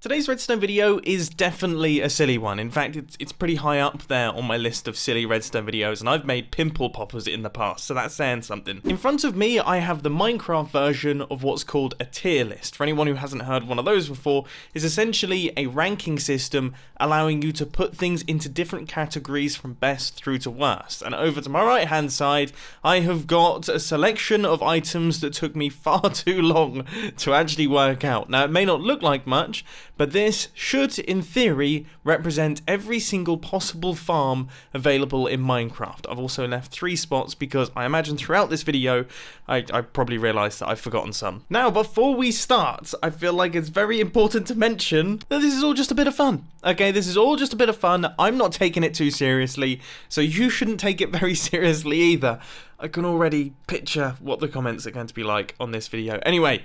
Today's redstone video is definitely a silly one. In fact, it's pretty high up there on my list of silly redstone videos, and I've made pimple poppers in the past, so that's saying something. In front of me, I have the Minecraft version of what's called a tier list. For anyone who hasn't heard one of those before, is essentially a ranking system allowing you to put things into different categories from best through to worst. And over to my right-hand side, I have got a selection of items that took me far too long to actually work out. Now, it may not look like much, but this should, in theory, represent every single possible farm available in Minecraft. I've also left 3 spots because I imagine throughout this video, I probably realised that I've forgotten some. Now, before we start, I feel like it's very important to mention that this is all just a bit of fun. Okay, this is all just a bit of fun. I'm not taking it too seriously, so you shouldn't take it very seriously either. I can already picture what the comments are going to be like on this video. Anyway,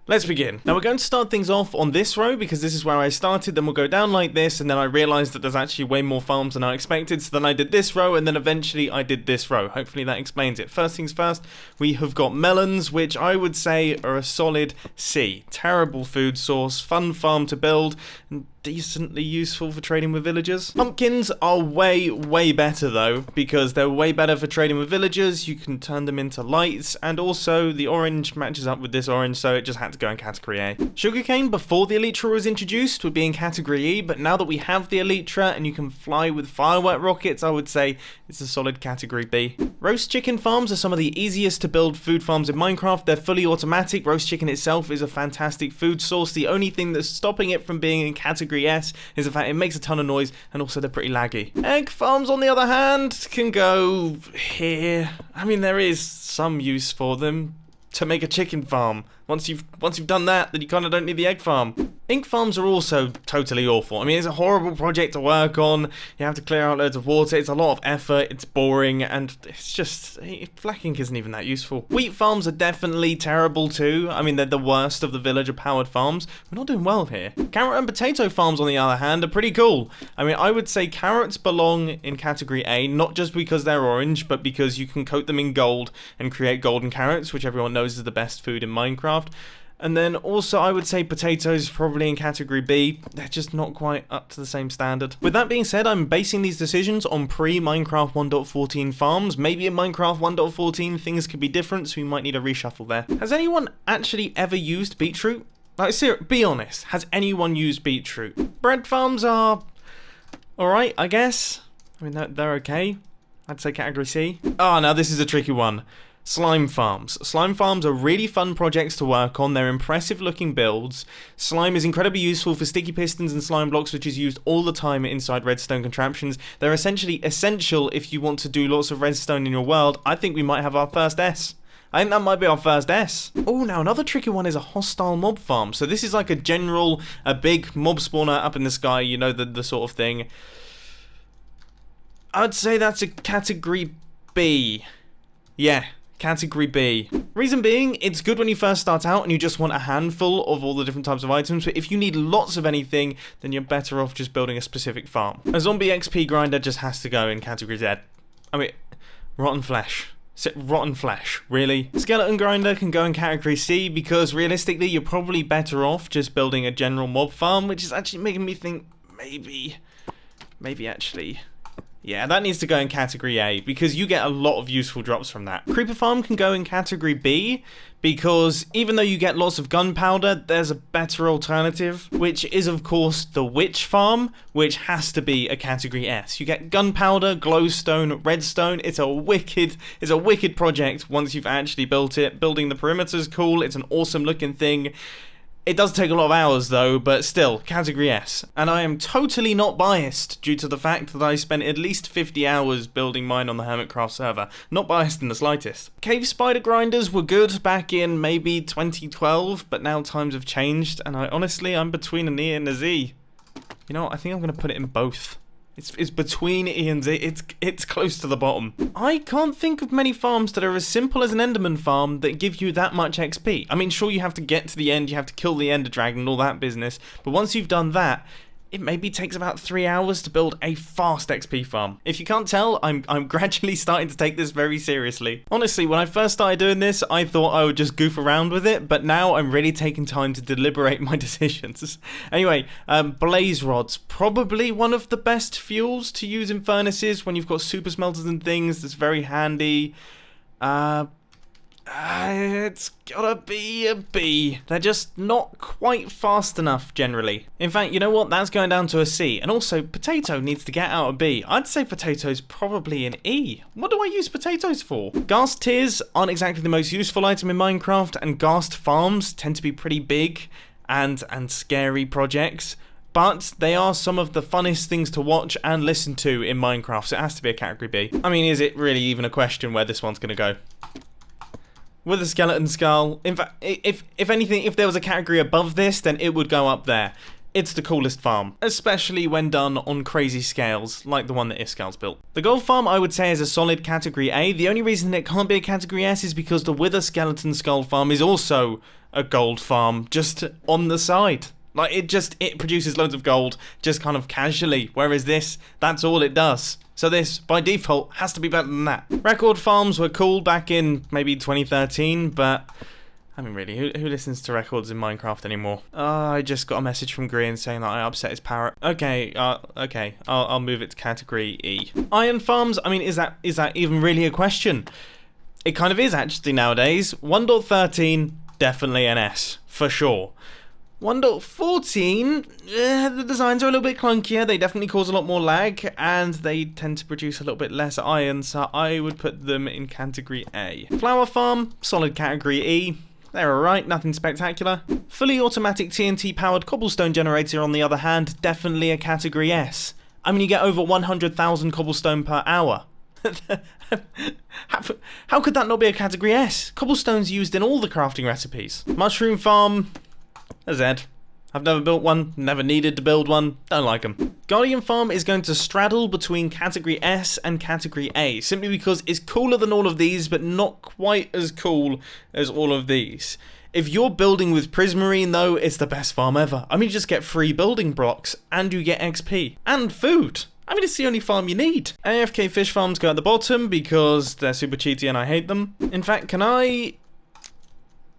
let's begin. Now we're going to start things off on this row because this is where I started, then we'll go down like this, and then I realised that there's actually way more farms than I expected, so then I did this row, and then eventually I did this row. Hopefully that explains it. First things first, we have got melons, which I would say are a solid C. Terrible food source, fun farm to build, and decently useful for trading with villagers. Pumpkins are way better though, because they're way better for trading with villagers. You can turn them into lights, and also the orange matches up with this orange, so it just had to go in category A. Sugarcane, before the Elytra was introduced, would be in category E, but now that we have the Elytra and you can fly with firework rockets, I would say it's a solid category B. Roast chicken farms are some of the easiest to build food farms in Minecraft. They're fully automatic. Roast chicken itself is a fantastic food source. The only thing that's stopping it from being in category S is the fact it makes a ton of noise, and also they're pretty laggy. Egg farms, on the other hand, can go here. I mean, there is some use for them to make a chicken farm. Once you've done that, then you kind of don't need the egg farm. Ink farms are also totally awful. I mean, it's a horrible project to work on. You have to clear out loads of water. It's a lot of effort. It's boring, and it's just, black ink isn't even that useful. Wheat farms are definitely terrible too. I mean, they're the worst of the villager-powered farms. We're not doing well here. Carrot and potato farms, on the other hand, are pretty cool. I mean, I would say carrots belong in category A, not just because they're orange, but because you can coat them in gold and create golden carrots, which everyone knows is the best food in Minecraft. And then also I would say potatoes probably in category B. They're just not quite up to the same standard. With that being said, I'm basing these decisions on pre-Minecraft 1.14 farms. Maybe in Minecraft 1.14 things could be different, so we might need a reshuffle there. Has anyone actually ever used beetroot? Like, seriously, be honest. Has anyone used beetroot? Bread farms are alright, I guess. I mean, they're okay. I'd say category C. Oh, now this is a tricky one. Slime farms. Slime farms are really fun projects to work on. They're impressive looking builds. Slime is incredibly useful for sticky pistons and slime blocks, which is used all the time inside redstone contraptions. They're essentially essential if you want to do lots of redstone in your world. I think we might have our first S. I think that might be our first S. Oh, now another tricky one is a hostile mob farm. So this is like a big mob spawner up in the sky, you know, the sort of thing. I'd say that's a category B. Yeah. Category B. Reason being, it's good when you first start out and you just want a handful of all the different types of items, but if you need lots of anything, then you're better off just building a specific farm. A zombie XP grinder just has to go in category Z. I mean, rotten flesh. Rotten flesh, really? Skeleton grinder can go in category C because realistically you're probably better off just building a general mob farm, which is actually making me think maybe actually... Yeah, that needs to go in category A because you get a lot of useful drops from that. Creeper farm can go in category B because even though you get lots of gunpowder, there's a better alternative, which is of course the witch farm, which has to be a category S. You get gunpowder, glowstone, redstone. It's a wicked project once you've actually built it. Building the perimeter's cool. It's an awesome looking thing. It does take a lot of hours though, but still, category S. And I am totally not biased due to the fact that I spent at least 50 hours building mine on the Hermitcraft server. Not biased in the slightest. Cave spider grinders were good back in maybe 2012, but now times have changed, and I'm between an E and a Z. You know what, I think I'm going to put it in both. It's between E and Z. It's close to the bottom. I can't think of many farms that are as simple as an Enderman Farm that give you that much XP. I mean, sure, you have to get to the end, you have to kill the Ender Dragon and all that business, but once you've done that, it maybe takes about 3 hours to build a fast XP farm. If you can't tell, I'm gradually starting to take this very seriously. Honestly, when I first started doing this, I thought I would just goof around with it, but now I'm really taking time to deliberate my decisions. Anyway, blaze rods, probably one of the best fuels to use in furnaces when you've got super smelters and things. That's very handy. It's gotta be a B. They're just not quite fast enough, generally. In fact, you know what? That's going down to a C. And also, potato needs to get out of B. I'd say potato's probably an E. What do I use potatoes for? Ghast tiers aren't exactly the most useful item in Minecraft, and ghast farms tend to be pretty big and scary projects. But they are some of the funnest things to watch and listen to in Minecraft, so it has to be a category B. I mean, is it really even a question where this one's gonna go? With a skeleton skull. In fact, if anything, if there was a category above this, then it would go up there. It's the coolest farm, especially when done on crazy scales, like the one that Iskal's built. The gold farm, I would say, is a solid category A. The only reason it can't be a category S is because the Wither Skeleton Skull farm is also a gold farm, just on the side. Like, it produces loads of gold, just kind of casually, whereas this, that's all it does. So this, by default, has to be better than that. Record farms were cool back in maybe 2013, but I mean, really, who listens to records in Minecraft anymore? I just got a message from Green saying that I upset his parrot. Okay, I'll move it to category E. Iron farms, I mean, is that even really a question? It kind of is, actually, nowadays. 1.13, definitely an S, for sure. 1.14, the designs are a little bit clunkier, they definitely cause a lot more lag, and they tend to produce a little bit less iron, so I would put them in category A. Flower farm, solid category E. They're alright, nothing spectacular. Fully automatic TNT powered cobblestone generator, on the other hand, definitely a category S. I mean, you get over 100,000 cobblestone per hour. How could that not be a category S? Cobblestone's used in all the crafting recipes. Mushroom farm, a Z. I've never built one, never needed to build one, don't like them. Guardian Farm is going to straddle between category S and category A, simply because it's cooler than all of these, but not quite as cool as all of these. If you're building with Prismarine though, it's the best farm ever. I mean, you just get free building blocks, and you get XP, and food. I mean, it's the only farm you need. AFK fish farms go at the bottom because they're super cheaty and I hate them. In fact, can I...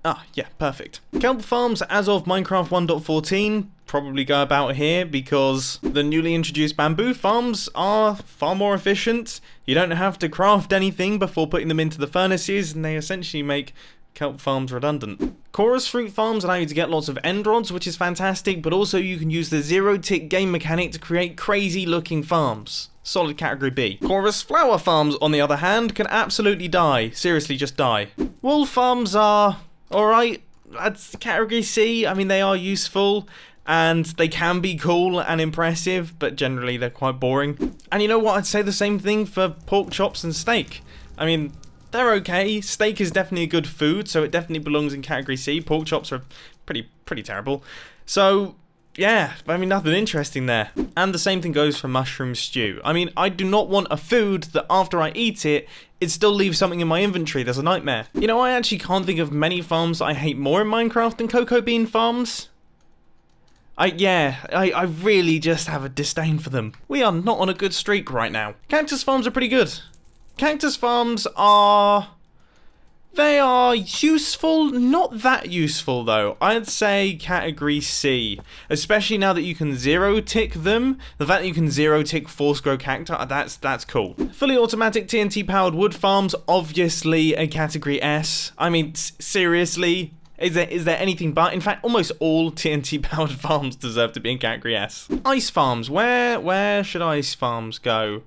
Ah, yeah, perfect. Kelp farms, as of Minecraft 1.14, probably go about here because the newly introduced bamboo farms are far more efficient. You don't have to craft anything before putting them into the furnaces, and they essentially make kelp farms redundant. Chorus fruit farms allow you to get lots of end rods, which is fantastic, but also you can use the zero-tick game mechanic to create crazy-looking farms. Solid category B. Chorus flower farms, on the other hand, can absolutely die. Seriously, just die. Wool farms are... alright, that's category C. I mean, they are useful, and they can be cool and impressive, but generally they're quite boring. And you know what, I'd say the same thing for pork chops and steak. I mean, they're okay. Steak is definitely a good food, so it definitely belongs in category C. Pork chops are pretty terrible. So, yeah, I mean, nothing interesting there. And the same thing goes for mushroom stew. I mean, I do not want a food that after I eat it, it still leaves something in my inventory. There's a nightmare. You know, I actually can't think of many farms I hate more in Minecraft than cocoa bean farms. I really just have a disdain for them. We are not on a good streak right now. Cactus farms are pretty good. Cactus farms are... they are useful, not that useful though. I'd say category C, especially now that you can zero-tick them. The fact that you can zero-tick force grow cacti, that's cool. Fully automatic TNT powered wood farms, obviously a category S. I mean, seriously, is there anything but? In fact, almost all TNT powered farms deserve to be in category S. Ice farms, where should ice farms go?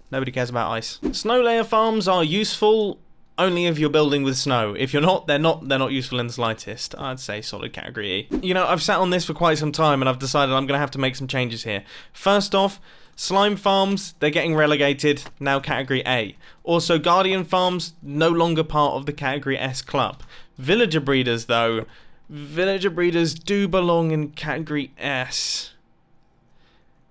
Nobody cares about ice. Snow layer farms are useful only if you're building with snow. If you're not, they're not useful in the slightest. I'd say solid category E. You know, I've sat on this for quite some time and I've decided I'm gonna have to make some changes here. First off, slime farms, they're getting relegated, now category A. Also, guardian farms, no longer part of the category S club. Villager breeders though, villager breeders do belong in category S.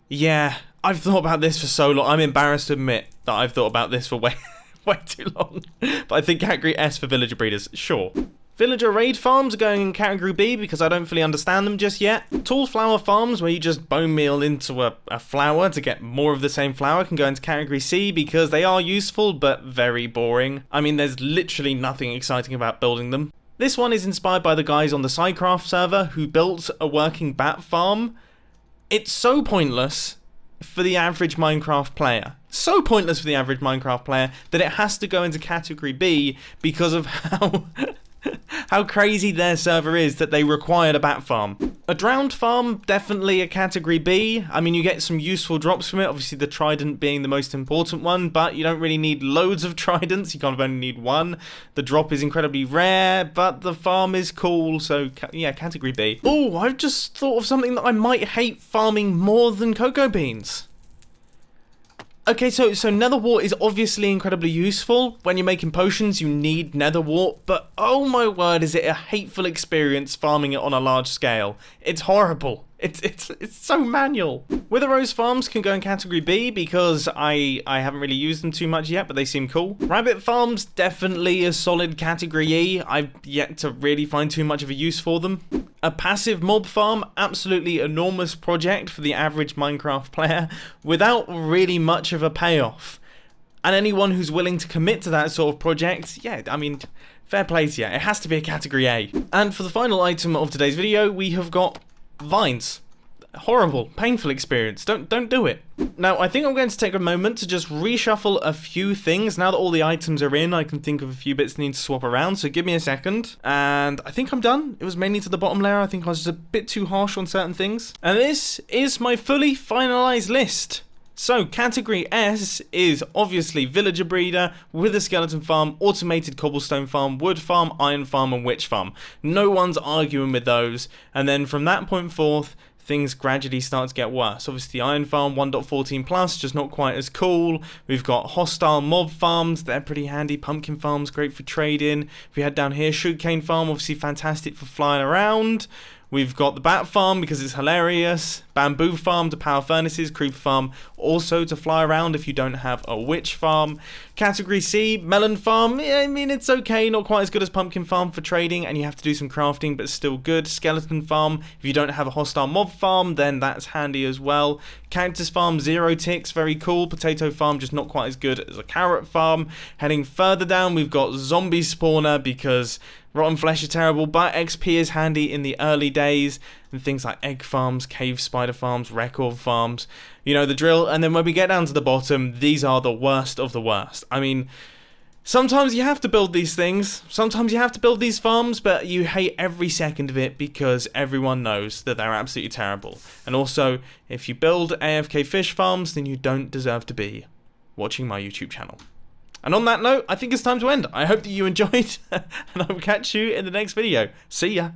Yeah, I've thought about this for so long. I'm embarrassed to admit that I've thought about this for way too long. But I think category S for villager breeders, sure. Villager raid farms are going in category B because I don't fully understand them just yet. Tall flower farms where you just bone meal into a flower to get more of the same flower can go into category C because they are useful but very boring. I mean, there's literally nothing exciting about building them. This one is inspired by the guys on the Sidecraft server who built a working bat farm. It's so pointless for the average Minecraft player. So pointless for the average Minecraft player that it has to go into category B because of how crazy their server is that they required a bat farm. A drowned farm, definitely a category B. I mean, you get some useful drops from it, obviously the trident being the most important one, but you don't really need loads of tridents, you kind of only need one. The drop is incredibly rare, but the farm is cool, so yeah, category B. Oh, I've just thought of something that I might hate farming more than cocoa beans. Okay, so nether wart is obviously incredibly useful. When you're making potions, you need nether wart, but oh my word, is it a hateful experience farming it on a large scale. It's horrible. It's so manual. Wither rose farms can go in category B because I haven't really used them too much yet, but they seem cool. Rabbit farms, definitely a solid category E. I've yet to really find too much of a use for them. A passive mob farm, absolutely enormous project for the average Minecraft player without really much of a payoff. And anyone who's willing to commit to that sort of project, yeah, I mean, fair play to you. It has to be a category A. And for the final item of today's video, we have got vines. Horrible, painful experience. Don't do it. Now, I think I'm going to take a moment to just reshuffle a few things. Now that all the items are in, I can think of a few bits that need to swap around, so give me a second. And I think I'm done. It was mainly to the bottom layer. I think I was just a bit too harsh on certain things. And this is my fully finalized list. So, category S is obviously villager breeder, wither skeleton farm, automated cobblestone farm, wood farm, iron farm, and witch farm. No one's arguing with those. And then from that point forth, things gradually start to get worse. Obviously, Iron Farm 1.14 plus, just not quite as cool. We've got hostile mob farms, they're pretty handy. Pumpkin farms, great for trading. If we head down here, sugarcane farm, obviously fantastic for flying around. We've got the bat farm because it's hilarious. Bamboo farm to power furnaces. Creeper farm also to fly around if you don't have a witch farm. Category C, melon farm. Yeah, I mean, it's okay. Not quite as good as pumpkin farm for trading and you have to do some crafting, but still good. Skeleton farm. If you don't have a hostile mob farm, then that's handy as well. Cactus farm, 0 ticks. Very cool. Potato farm, just not quite as good as a carrot farm. Heading further down, we've got zombie spawner because rotten flesh are terrible, but XP is handy in the early days, and things like egg farms, cave spider farms, record farms, you know the drill. And then when we get down to the bottom, these are the worst of the worst. I mean, sometimes you have to build these things, sometimes you have to build these farms, but you hate every second of it because everyone knows that they're absolutely terrible. And also, if you build AFK fish farms, then you don't deserve to be watching my YouTube channel. And on that note, I think it's time to end. I hope that you enjoyed, and I will catch you in the next video. See ya!